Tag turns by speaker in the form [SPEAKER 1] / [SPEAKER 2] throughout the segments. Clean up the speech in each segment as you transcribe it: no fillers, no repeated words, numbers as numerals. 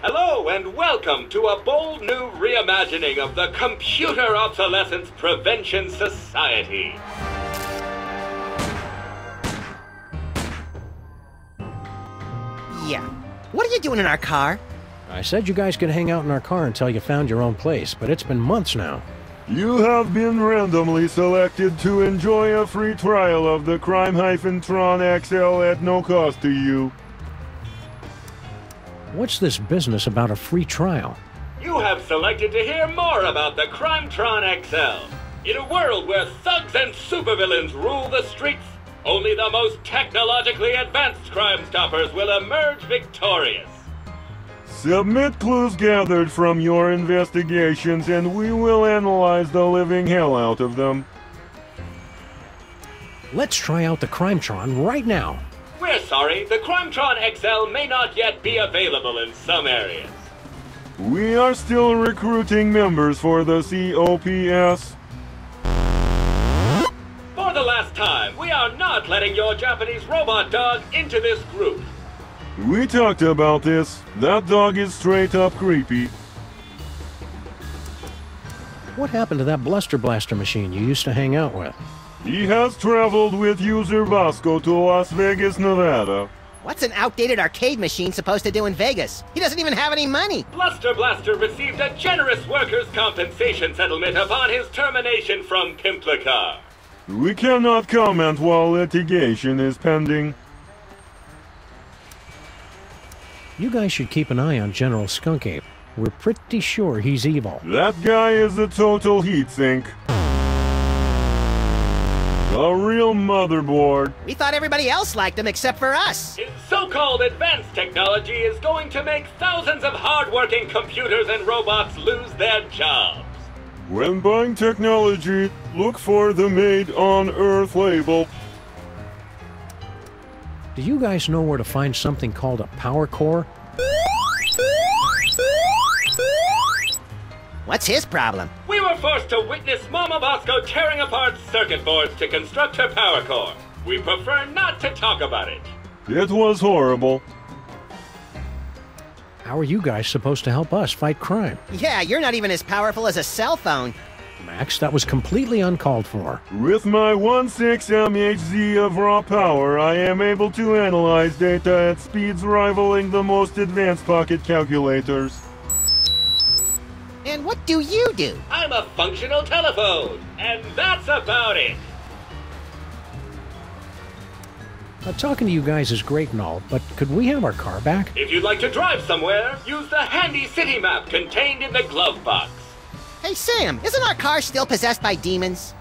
[SPEAKER 1] Hello and welcome to a bold new reimagining of the Computer Obsolescence Prevention Society.
[SPEAKER 2] Yeah. What are you doing in our car?
[SPEAKER 3] I said you guys could hang out in our car until you found your own place, but it's been months now.
[SPEAKER 4] You have been randomly selected to enjoy a free trial of the Crime-Tron XL at no cost to you.
[SPEAKER 3] What's this business about a free trial?
[SPEAKER 1] You have selected to hear more about the Crime-Tron XL. In a world where thugs and supervillains rule the streets, only the most technologically advanced Crime Stoppers will emerge victorious.
[SPEAKER 4] Submit clues gathered from your investigations and we will analyze the living hell out of them.
[SPEAKER 3] Let's try out the Crime-Tron right now.
[SPEAKER 1] We're sorry, the Crime-Tron XL may not yet be available in some areas.
[SPEAKER 4] We are still recruiting members for the COPS.
[SPEAKER 1] For the last time, we are not letting your Japanese robot dog into this group.
[SPEAKER 4] We talked about this. That dog is straight up creepy.
[SPEAKER 3] What happened to that Bluster Blaster machine you used to hang out with?
[SPEAKER 4] He has traveled with user Vasco to Las Vegas, Nevada.
[SPEAKER 2] What's an outdated arcade machine supposed to do in Vegas? He doesn't even have any money.
[SPEAKER 1] Bluster Blaster received a generous workers' compensation settlement upon his termination from Pimplicar.
[SPEAKER 4] We cannot comment while litigation is pending.
[SPEAKER 3] You guys should keep an eye on General Skunk Ape. We're pretty sure he's evil.
[SPEAKER 4] That guy is a total heatsink. A real motherboard.
[SPEAKER 2] We thought everybody else liked him except for us.
[SPEAKER 1] His so-called advanced technology is going to make thousands of hard-working computers and robots lose their jobs.
[SPEAKER 4] When buying technology, look for the Made on Earth label.
[SPEAKER 3] Do you guys know where to find something called a power core?
[SPEAKER 2] What's his problem?
[SPEAKER 1] We were forced to witness Mama Bosco tearing apart circuit boards to construct her power core. We prefer not to talk about it.
[SPEAKER 4] It was horrible.
[SPEAKER 3] How are you guys supposed to help us fight crime?
[SPEAKER 2] Yeah, you're not even as powerful as a cell phone.
[SPEAKER 3] Max, that was completely uncalled for.
[SPEAKER 4] With my 1.6 mHz of raw power, I am able to analyze data at speeds rivaling the most advanced pocket calculators.
[SPEAKER 2] And what do you do?
[SPEAKER 1] I'm a functional telephone, and that's about it.
[SPEAKER 3] Talking to you guys is great and all, but could we have our car back?
[SPEAKER 1] If you'd like to drive somewhere, use the handy city map contained in the glove box.
[SPEAKER 2] Hey Sam, isn't our car still possessed by demons?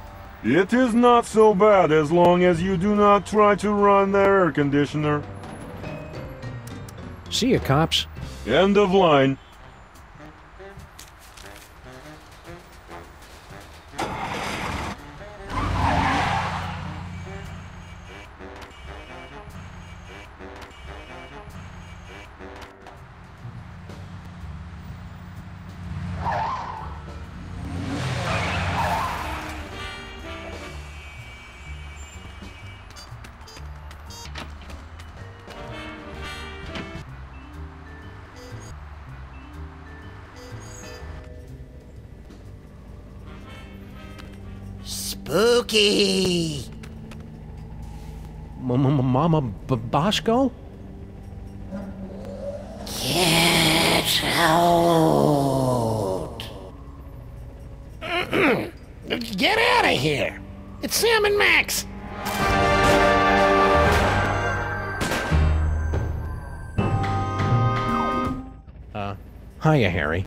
[SPEAKER 4] It is not so bad as long as you do not try to run the air conditioner.
[SPEAKER 3] See ya, cops.
[SPEAKER 4] End of line.
[SPEAKER 2] Spooky!
[SPEAKER 3] Mama Bosco?
[SPEAKER 2] Get out!
[SPEAKER 5] Get out of here! It's Sam and Max!
[SPEAKER 3] Hiya, Harry.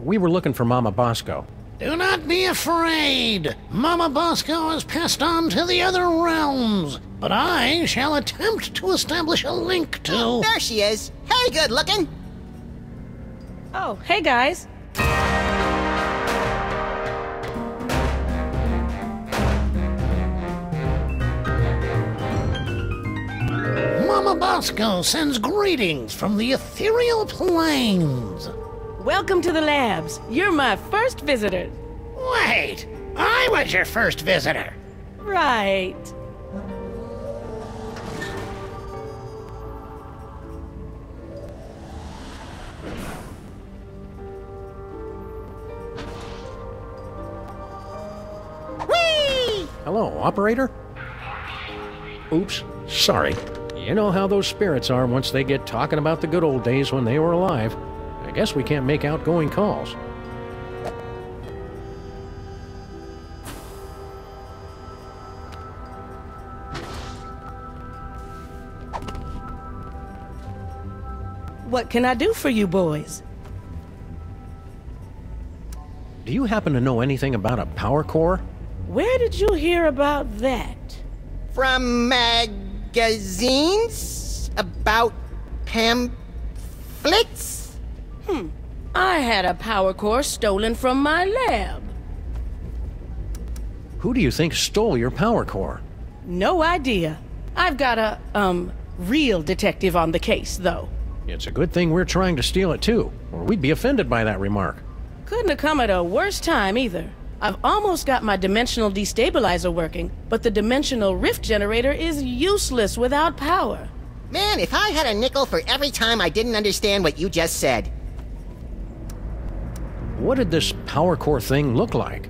[SPEAKER 3] We were looking for Mama Bosco.
[SPEAKER 5] Do not be afraid! Mama Bosco has passed on to the other realms, but I shall attempt to establish a link to...
[SPEAKER 2] There she is! Hey, good looking!
[SPEAKER 6] Oh, hey guys.
[SPEAKER 5] Mama Bosco sends greetings from the ethereal plains.
[SPEAKER 6] Welcome to the labs. You're my first visitor.
[SPEAKER 5] Wait! I was your first visitor!
[SPEAKER 6] Right.
[SPEAKER 2] Whee!
[SPEAKER 3] Hello, operator? Oops, sorry. You know how those spirits are once they get talking about the good old days when they were alive. I guess we can't make outgoing calls.
[SPEAKER 6] What can I do for you boys?
[SPEAKER 3] Do you happen to know anything about a power core?
[SPEAKER 6] Where did you hear about that?
[SPEAKER 2] From magazines? About pamphlets?
[SPEAKER 6] I had a power core stolen from my lab.
[SPEAKER 3] Who do you think stole your power core?
[SPEAKER 6] No idea. I've got a, real detective on the case, though.
[SPEAKER 3] It's a good thing we're trying to steal it too, or we'd be offended by that remark.
[SPEAKER 6] Couldn't have come at a worse time, either. I've almost got my dimensional destabilizer working, but the dimensional rift generator is useless without power.
[SPEAKER 2] Man, if I had a nickel for every time I didn't understand what you just said.
[SPEAKER 3] What did this power core thing look like?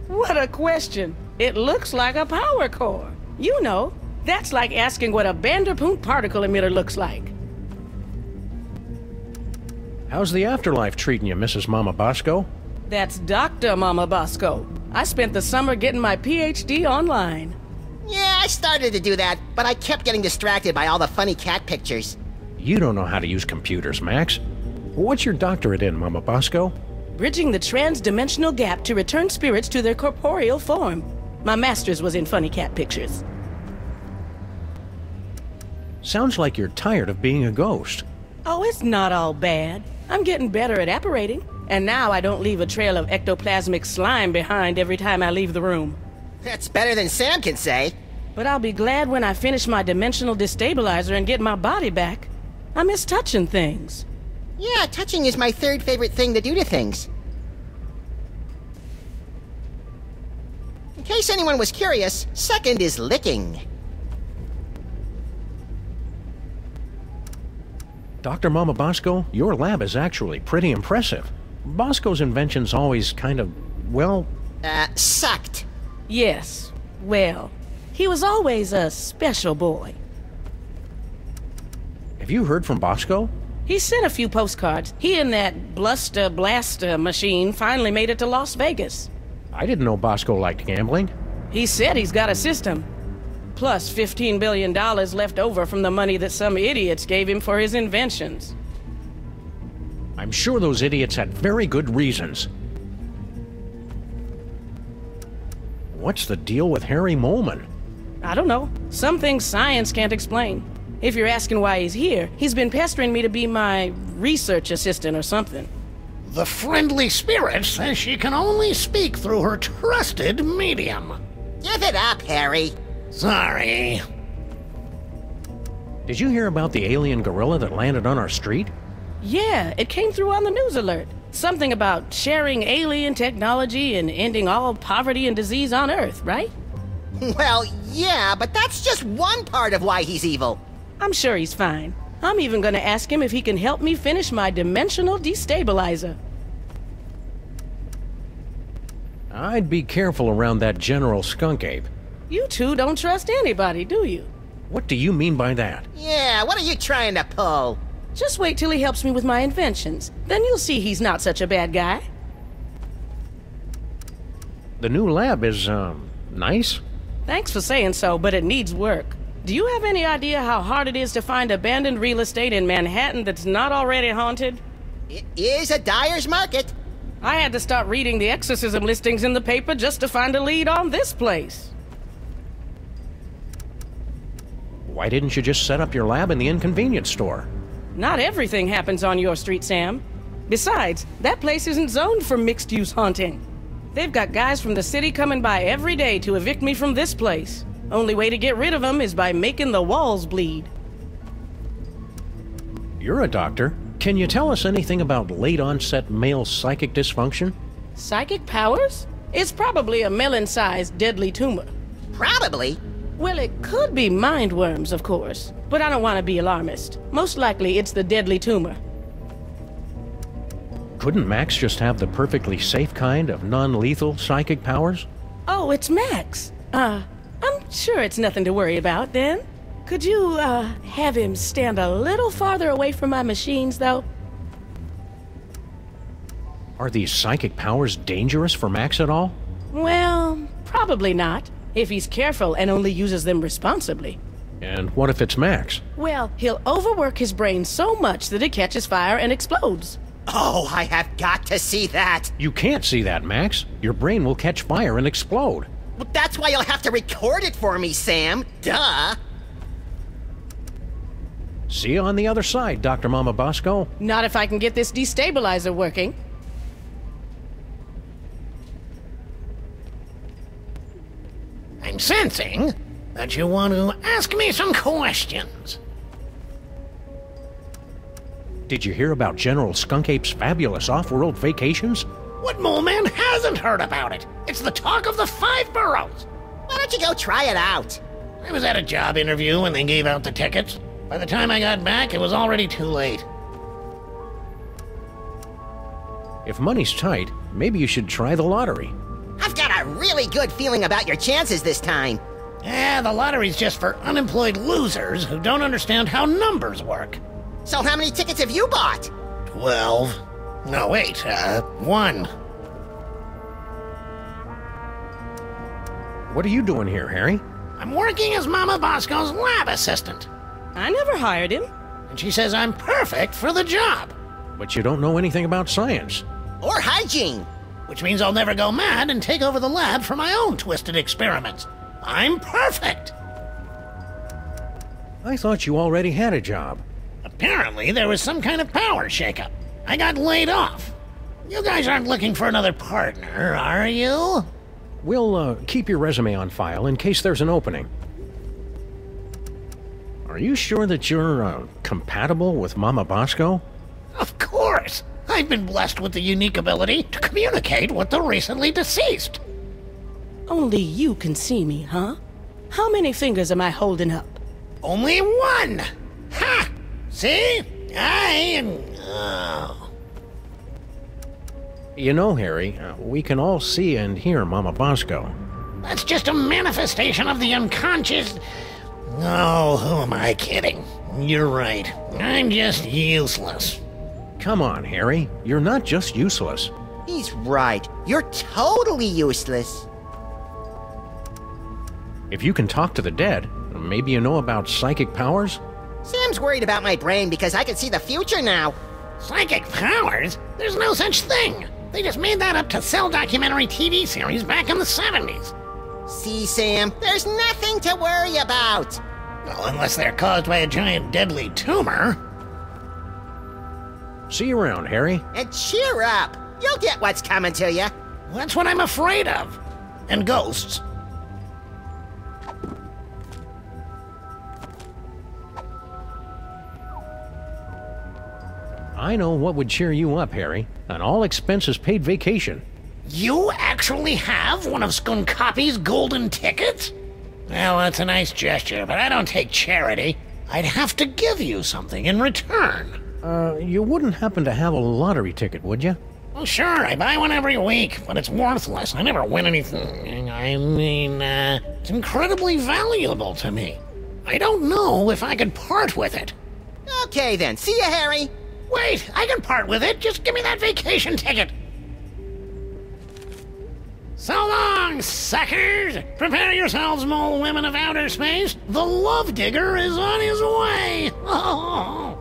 [SPEAKER 6] What a question. It looks like a power core. You know, that's like asking what a Vanderpunt particle emitter looks like.
[SPEAKER 3] How's the afterlife treating you, Mrs. Mama Bosco?
[SPEAKER 6] That's Dr. Mama Bosco. I spent the summer getting my PhD online.
[SPEAKER 2] Yeah, I started to do that, but I kept getting distracted by all the funny cat pictures.
[SPEAKER 3] You don't know how to use computers, Max. What's your doctorate in, Mama Bosco?
[SPEAKER 6] Bridging the trans-dimensional gap to return spirits to their corporeal form. My master's was in funny cat pictures.
[SPEAKER 3] Sounds like you're tired of being a ghost.
[SPEAKER 6] Oh, it's not all bad. I'm getting better at apparating. And now I don't leave a trail of ectoplasmic slime behind every time I leave the room.
[SPEAKER 2] That's better than Sam can say.
[SPEAKER 6] But I'll be glad when I finish my dimensional destabilizer and get my body back. I miss touching things.
[SPEAKER 2] Yeah, touching is my third favorite thing to do to things. In case anyone was curious, second is licking.
[SPEAKER 3] Dr. Mama Bosco, your lab is actually pretty impressive. Bosco's inventions always kind of, well...
[SPEAKER 2] Sucked.
[SPEAKER 6] Yes, well, he was always a special boy.
[SPEAKER 3] Have you heard from Bosco?
[SPEAKER 6] He sent a few postcards. He and that Bluster Blaster machine finally made it to Las Vegas.
[SPEAKER 3] I didn't know Bosco liked gambling.
[SPEAKER 6] He said he's got a system. Plus $15 billion left over from the money that some idiots gave him for his inventions.
[SPEAKER 3] I'm sure those idiots had very good reasons. What's the deal with Harry Molman?
[SPEAKER 6] I don't know. Some things science can't explain. If you're asking why he's here, he's been pestering me to be my research assistant or something.
[SPEAKER 5] The friendly spirit says she can only speak through her trusted medium.
[SPEAKER 2] Give it up, Harry.
[SPEAKER 5] Sorry.
[SPEAKER 3] Did you hear about the alien gorilla that landed on our street?
[SPEAKER 6] Yeah, it came through on the news alert. Something about sharing alien technology and ending all poverty and disease on Earth, right?
[SPEAKER 2] Well, yeah, but that's just one part of why he's evil.
[SPEAKER 6] I'm sure he's fine. I'm even gonna ask him if he can help me finish my dimensional destabilizer.
[SPEAKER 3] I'd be careful around that General Skunk Ape.
[SPEAKER 6] You two don't trust anybody, do you?
[SPEAKER 3] What do you mean by that?
[SPEAKER 2] Yeah, what are you trying to pull?
[SPEAKER 6] Just wait till he helps me with my inventions. Then you'll see he's not such a bad guy.
[SPEAKER 3] The new lab is, nice?
[SPEAKER 6] Thanks for saying so, but it needs work. Do you have any idea how hard it is to find abandoned real estate in Manhattan that's not already haunted?
[SPEAKER 2] It is a dyer's market.
[SPEAKER 6] I had to start reading the exorcism listings in the paper just to find a lead on this place.
[SPEAKER 3] Why didn't you just set up your lab in the inconvenience store?
[SPEAKER 6] Not everything happens on your street, Sam. Besides, that place isn't zoned for mixed-use haunting. They've got guys from the city coming by every day to evict me from this place. Only way to get rid of them is by making the walls bleed.
[SPEAKER 3] You're a doctor. Can you tell us anything about late-onset male psychic dysfunction?
[SPEAKER 6] Psychic powers? It's probably a melon-sized deadly tumor.
[SPEAKER 2] Probably.
[SPEAKER 6] Well, it could be mind worms, of course. But I don't want to be alarmist. Most likely, it's the deadly tumor.
[SPEAKER 3] Couldn't Max just have the perfectly safe kind of non-lethal psychic powers?
[SPEAKER 6] Oh, it's Max. I'm sure it's nothing to worry about then. Could you, have him stand a little farther away from my machines, though?
[SPEAKER 3] Are these psychic powers dangerous for Max at all?
[SPEAKER 6] Well, probably not, if he's careful and only uses them responsibly.
[SPEAKER 3] And what if it's Max?
[SPEAKER 6] Well, he'll overwork his brain so much that it catches fire and explodes.
[SPEAKER 2] Oh, I have got to see that.
[SPEAKER 3] You can't see that, Max. Your brain will catch fire and explode.
[SPEAKER 2] Well, that's why you'll have to record it for me, Sam. Duh.
[SPEAKER 3] See you on the other side, Dr. Mama Bosco.
[SPEAKER 6] Not if I can get this destabilizer working.
[SPEAKER 5] I'm sensing that you want to ask me some questions.
[SPEAKER 3] Did you hear about General Skunk Ape's fabulous off-world vacations?
[SPEAKER 5] What mole man hasn't heard about it? It's the talk of the 5 boroughs.
[SPEAKER 2] Why don't you go try it out?
[SPEAKER 5] I was at a job interview when they gave out the tickets. By the time I got back, it was already too late.
[SPEAKER 3] If money's tight, maybe you should try the lottery.
[SPEAKER 2] I've got a really good feeling about your chances this time.
[SPEAKER 5] Yeah, the lottery's just for unemployed losers who don't understand how numbers work.
[SPEAKER 2] So how many tickets have you bought?
[SPEAKER 5] 12. No, wait, 1.
[SPEAKER 3] What are you doing here, Harry?
[SPEAKER 5] I'm working as Mama Bosco's lab assistant.
[SPEAKER 6] I never hired him.
[SPEAKER 5] And she says I'm perfect for the job.
[SPEAKER 3] But you don't know anything about science.
[SPEAKER 2] Or hygiene?
[SPEAKER 5] Which means I'll never go mad and take over the lab for my own twisted experiments. I'm perfect!
[SPEAKER 3] I thought you already had a job.
[SPEAKER 5] Apparently, there was some kind of power shakeup. I got laid off. You guys aren't looking for another partner, are you?
[SPEAKER 3] We'll keep your resume on file in case there's an opening. Are you sure that you're compatible with Mama Bosco?
[SPEAKER 5] Of course! I've been blessed with the unique ability to communicate with the recently deceased.
[SPEAKER 6] Only you can see me, huh? How many fingers am I holding up?
[SPEAKER 5] Only 1! Ha! See? I am... Oh.
[SPEAKER 3] You know, Harry, we can all see and hear Mama Bosco.
[SPEAKER 5] That's just a manifestation of the unconscious... Oh, who am I kidding? You're right. I'm just useless.
[SPEAKER 3] Come on, Harry. You're not just useless.
[SPEAKER 2] He's right. You're totally useless.
[SPEAKER 3] If you can talk to the dead, maybe you know about psychic powers?
[SPEAKER 2] Sam's worried about my brain because I can see the future now.
[SPEAKER 5] Psychic powers? There's no such thing. They just made that up to sell documentary TV series back in the 70s.
[SPEAKER 2] See, Sam, there's nothing to worry about.
[SPEAKER 5] Well, unless they're caused by a giant deadly tumor.
[SPEAKER 3] See you around, Harry.
[SPEAKER 2] And cheer up. You'll get what's coming to you.
[SPEAKER 5] That's what I'm afraid of. And ghosts.
[SPEAKER 3] I know what would cheer you up, Harry. An all-expenses-paid vacation.
[SPEAKER 5] You actually have one of Skunkopy's golden tickets? Well, that's a nice gesture, but I don't take charity. I'd have to give you something in return.
[SPEAKER 3] You wouldn't happen to have a lottery ticket, would you?
[SPEAKER 5] Well, sure, I buy one every week, but it's worthless. I never win anything. I mean, it's incredibly valuable to me. I don't know if I could part with it.
[SPEAKER 2] Okay, then. See you, Harry.
[SPEAKER 5] Wait, I can part with it. Just give me that vacation ticket. So long, suckers! Prepare yourselves, mole women of outer space. The Love Digger is on his way. Oh.